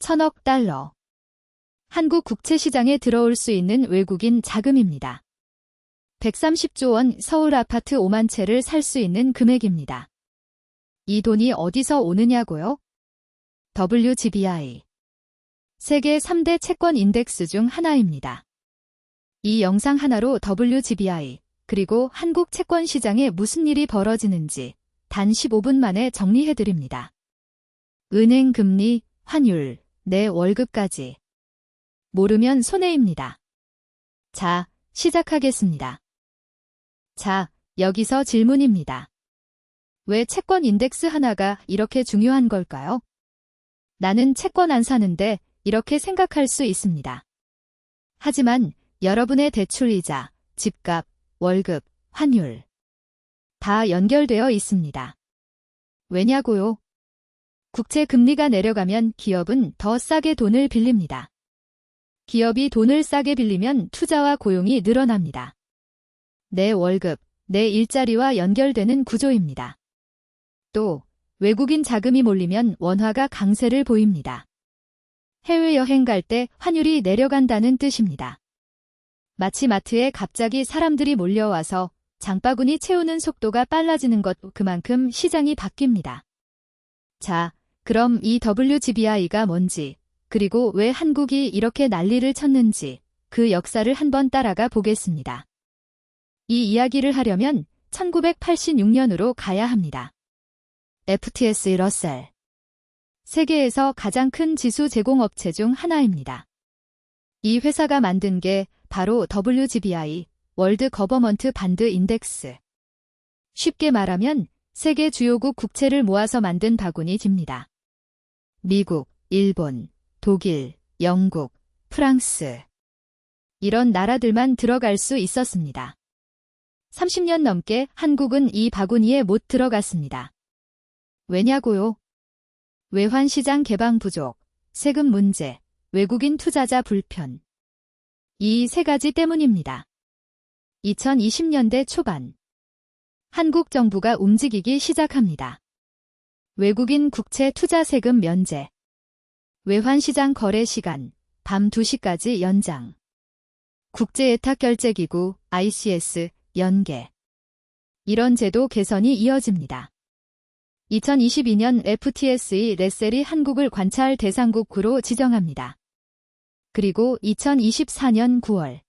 천억 달러. 한국 국채 시장에 들어올 수 있는 외국인 자금입니다. 130조 원 서울 아파트 5만 채를 살 수 있는 금액입니다. 이 돈이 어디서 오느냐고요? WGBI. 세계 3대 채권 인덱스 중 하나입니다. 이 영상 하나로 WGBI, 그리고 한국 채권 시장에 무슨 일이 벌어지는지 단 15분 만에 정리해드립니다. 은행 금리, 환율, 내 월급까지. 모르면 손해입니다. 자, 시작하겠습니다. 자, 여기서 질문입니다. 왜 채권 인덱스 하나가 이렇게 중요한 걸까요? 나는 채권 안 사는데 이렇게 생각할 수 있습니다. 하지만 여러분의 대출이자, 집값, 월급, 환율 다 연결되어 있습니다. 왜냐고요? 국채 금리가 내려가면 기업은 더 싸게 돈을 빌립니다. 기업이 돈을 싸게 빌리면 투자와 고용이 늘어납니다. 내 월급, 내 일자리와 연결되는 구조입니다. 또 외국인 자금이 몰리면 원화가 강세를 보입니다. 해외여행 갈 때 환율이 내려간다는 뜻입니다. 마치 마트에 갑자기 사람들이 몰려와서 장바구니 채우는 속도가 빨라지는 것도 그만큼 시장이 바뀝니다. 자, 그럼 이 WGBI가 뭔지, 그리고 왜 한국이 이렇게 난리를 쳤는지 그 역사를 한번 따라가 보겠습니다. 이 이야기를 하려면 1986년으로 가야 합니다. FTSE 러셀. 세계에서 가장 큰 지수 제공업체 중 하나입니다. 이 회사가 만든 게 바로 WGBI, 월드 거버먼트 반드 인덱스. 쉽게 말하면 세계 주요국 국채를 모아서 만든 바구니집니다. 미국, 일본, 독일, 영국, 프랑스. 이런 나라들만 들어갈 수 있었습니다. 30년 넘게 한국은 이 바구니에 못 들어갔습니다. 왜냐고요? 외환시장 개방 부족, 세금 문제, 외국인 투자자 불편. 이 세 가지 때문입니다. 2020년대 초반. 한국 정부가 움직이기 시작합니다. 외국인 국채 투자 세금 면제. 외환시장 거래 시간, 밤 2시까지 연장. 국제예탁결제기구, ICS, 연계. 이런 제도 개선이 이어집니다. 2022년 FTSE 러셀이 한국을 관찰 대상국으로 지정합니다. 그리고 2024년 9월.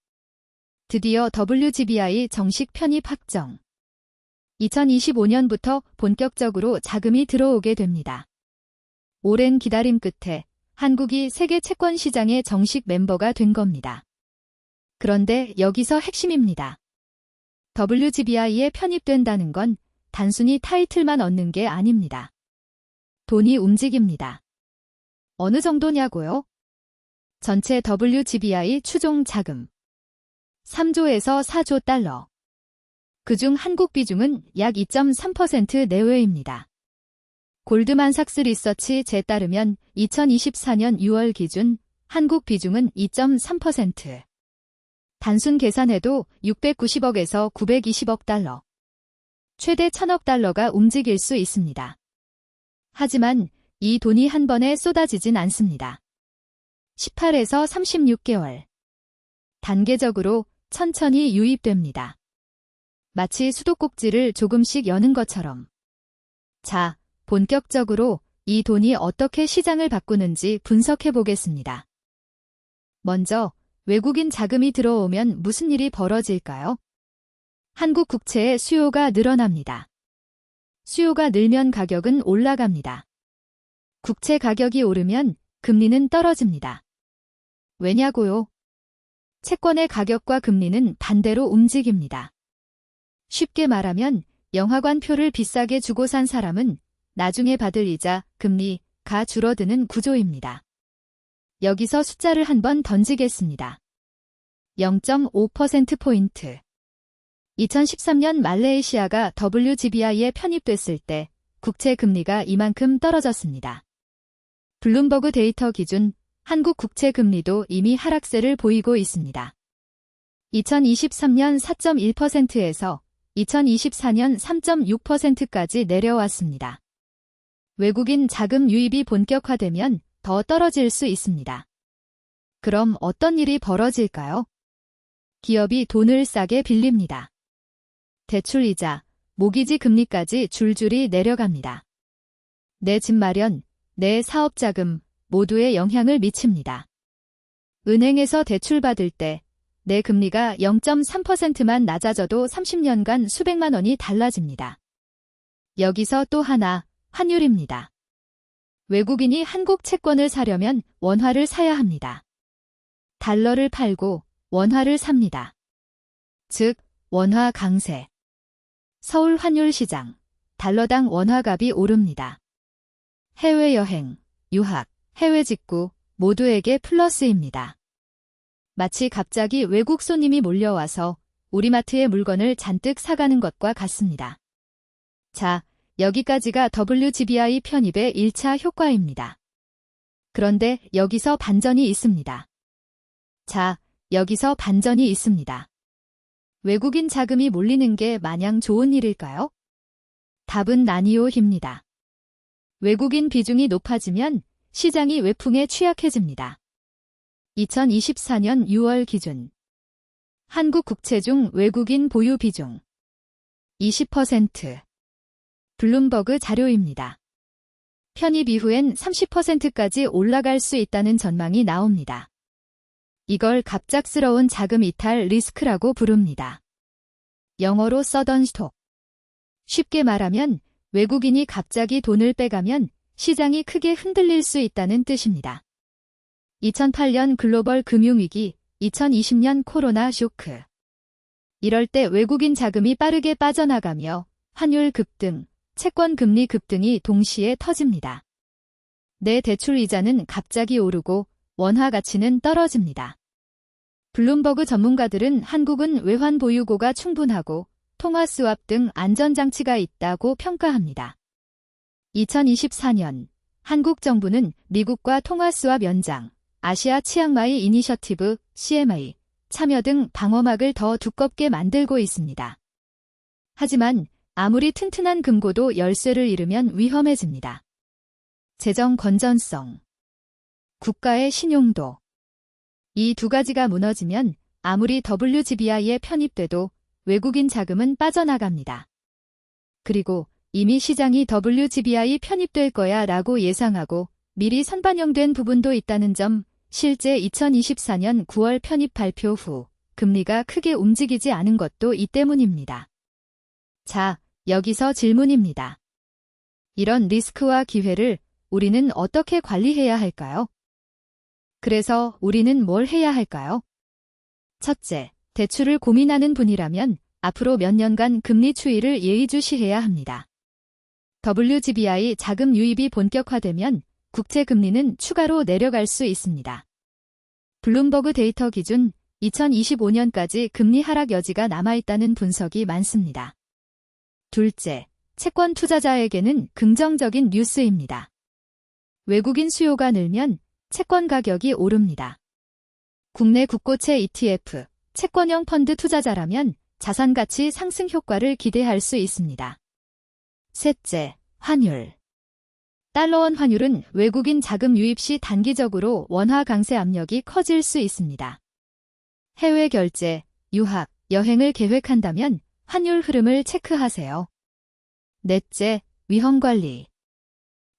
드디어 WGBI 정식 편입 확정. 2025년부터 본격적으로 자금이 들어오게 됩니다. 오랜 기다림 끝에 한국이 세계 채권 시장의 정식 멤버가 된 겁니다. 그런데 여기서 핵심입니다. WGBI에 편입된다는 건 단순히 타이틀만 얻는 게 아닙니다. 돈이 움직입니다. 어느 정도냐고요? 전체 WGBI 추종 자금 3조에서 4조 달러. 그중 한국 비중은 약 2.3% 내외입니다. 골드만삭스 리서치에 따르면 2024년 6월 기준 한국 비중은 2.3%. 단순 계산해도 690억에서 920억 달러. 최대 1000억 달러가 움직일 수 있습니다. 하지만 이 돈이 한 번에 쏟아지진 않습니다. 18에서 36개월. 단계적으로 천천히 유입됩니다. 마치 수도꼭지를 조금씩 여는 것처럼. 자, 본격적으로 이 돈이 어떻게 시장을 바꾸는지 분석해 보겠습니다. 먼저 외국인 자금이 들어오면 무슨 일이 벌어질까요? 한국 국채의 수요가 늘어납니다. 수요가 늘면 가격은 올라갑니다. 국채 가격이 오르면 금리는 떨어집니다. 왜냐고요? 채권의 가격과 금리는 반대로 움직입니다. 쉽게 말하면 영화관 표를 비싸게 주고 산 사람은 나중에 받을 이자, 금리가 줄어드는 구조입니다. 여기서 숫자를 한번 던지겠습니다. 0.5%포인트. 2013년 말레이시아가 WGBI에 편입됐을 때 국채 금리가 이만큼 떨어졌습니다. 블룸버그 데이터 기준 한국 국채 금리도 이미 하락세를 보이고 있습니다. 2023년 4.1%에서 2024년 3.6%까지 내려왔습니다. 외국인 자금 유입이 본격화되면 더 떨어질 수 있습니다. 그럼 어떤 일이 벌어질까요? 기업이 돈을 싸게 빌립니다. 대출이자, 모기지 금리까지 줄줄이 내려갑니다. 내 집 마련, 내 사업 자금 모두에 영향을 미칩니다. 은행에서 대출받을 때 내 금리가 0.3%만 낮아져도 30년간 수백만 원이 달라집니다. 여기서 또 하나, 환율입니다. 외국인이 한국 채권을 사려면 원화를 사야 합니다. 달러를 팔고 원화를 삽니다. 즉, 원화 강세. 서울 환율 시장, 달러당 원화값이 오릅니다. 해외여행, 유학, 해외 직구 모두에게 플러스입니다. 마치 갑자기 외국 손님이 몰려와서 우리 마트에 물건을 잔뜩 사가는 것과 같습니다. 자, 여기까지가 WGBI 편입의 1차 효과입니다. 그런데 여기서 반전이 있습니다. 자, 여기서 반전이 있습니다. 외국인 자금이 몰리는 게 마냥 좋은 일일까요? 답은 아니오입니다. 외국인 비중이 높아지면 시장이 외풍에 취약해집니다. 2024년 6월 기준 한국 국채 중 외국인 보유 비중 20%. 블룸버그 자료입니다. 편입 이후엔 30%까지 올라갈 수 있다는 전망이 나옵니다. 이걸 갑작스러운 자금 이탈 리스크라고 부릅니다. 영어로 서던 스톡. 쉽게 말하면 외국인이 갑자기 돈을 빼가면 시장이 크게 흔들릴 수 있다는 뜻입니다. 2008년 글로벌 금융위기, 2020년 코로나 쇼크. 이럴 때 외국인 자금이 빠르게 빠져나가며 환율 급등, 채권 금리 급등이 동시에 터집니다. 내 대출 이자는 갑자기 오르고 원화 가치는 떨어집니다. 블룸버그 전문가들은 한국은 외환 보유고가 충분하고 통화 스왑 등 안전장치가 있다고 평가합니다. 2024년 한국 정부는 미국과 통화 스왑 연장, 아시아 치앙마이 이니셔티브, CMI, 참여 등 방어막을 더 두껍게 만들고 있습니다. 하지만 아무리 튼튼한 금고도 열쇠를 잃으면 위험해집니다. 재정 건전성, 국가의 신용도. 이 두 가지가 무너지면 아무리 WGBI에 편입돼도 외국인 자금은 빠져나갑니다. 그리고 이미 시장이 WGBI 편입될 거야 라고 예상하고 미리 선반영된 부분도 있다는 점, 실제 2024년 9월 편입 발표 후 금리가 크게 움직이지 않은 것도 이 때문입니다. 자, 여기서 질문입니다. 이런 리스크와 기회를 우리는 어떻게 관리해야 할까요? 그래서 우리는 뭘 해야 할까요? 첫째, 대출을 고민하는 분이라면 앞으로 몇 년간 금리 추이를 예의주시해야 합니다. WGBI 자금 유입이 본격화되면 국채 금리는 추가로 내려갈 수 있습니다. 블룸버그 데이터 기준 2025년까지 금리 하락 여지가 남아있다는 분석이 많습니다. 둘째, 채권 투자자에게는 긍정적인 뉴스입니다. 외국인 수요가 늘면 채권 가격이 오릅니다. 국내 국고채 ETF, 채권형 펀드 투자자라면 자산가치 상승 효과를 기대할 수 있습니다. 셋째, 환율. 달러원 환율은 외국인 자금 유입 시 단기적으로 원화 강세 압력이 커질 수 있습니다. 해외 결제, 유학, 여행을 계획한다면 환율 흐름을 체크하세요. 넷째, 위험 관리.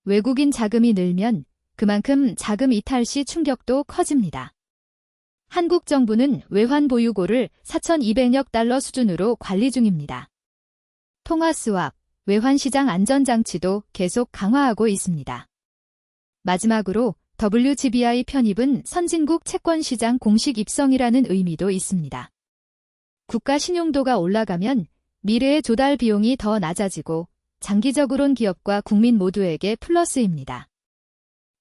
외국인 자금이 늘면 그만큼 자금 이탈 시 충격도 커집니다. 한국 정부는 외환 보유고를 4,200억 달러 수준으로 관리 중입니다. 통화 스왑, 외환시장 안전장치도 계속 강화하고 있습니다. 마지막으로 WGBI 편입은 선진국 채권시장 공식 입성이라는 의미도 있습니다. 국가 신용도가 올라가면 미래의 조달 비용이 더 낮아지고 장기적으론 기업과 국민 모두에게 플러스입니다.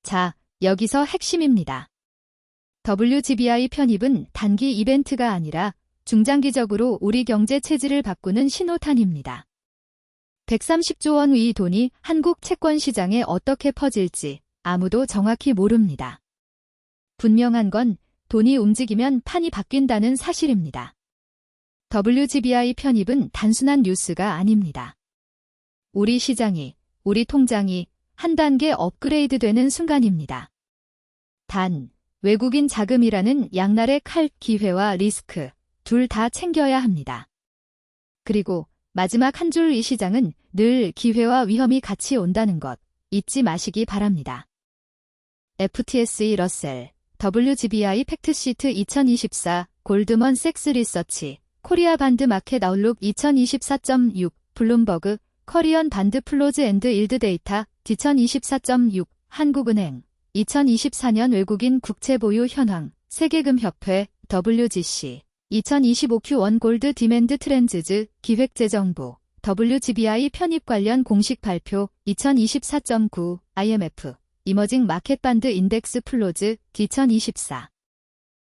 자, 여기서 핵심입니다. WGBI 편입은 단기 이벤트가 아니라 중장기적으로 우리 경제 체질을 바꾸는 신호탄입니다. 130조 원 의 돈이 한국 채권 시장에 어떻게 퍼질지 아무도 정확히 모릅니다. 분명한 건 돈이 움직이면 판이 바뀐다는 사실입니다. WGBI 편입은 단순한 뉴스가 아닙니다. 우리 시장이, 우리 통장이 한 단계 업그레이드 되는 순간입니다. 단, 외국인 자금이라는 양날의 칼 기회와 리스크 둘 다 챙겨야 합니다. 그리고 마지막 한 줄 이 시장은 늘 기회와 위험이 같이 온다는 것 잊지 마시기 바랍니다. FTSE 러셀, WGBI 팩트시트 2024, 골드먼 섹스 리서치, 코리아 반드 마켓 아웃룩 2024.6, 블룸버그, 커리언 반드 플로즈 앤드 일드 데이터 2024.6, 한국은행, 2024년 외국인 국채 보유 현황, 세계금협회, WGC, 2025 Q1 골드 디맨드 트렌즈즈, 기획재정부, WGBI 편입 관련 공식 발표, 2024.9, IMF, 이머징 마켓 반드 인덱스 플로즈, 2024.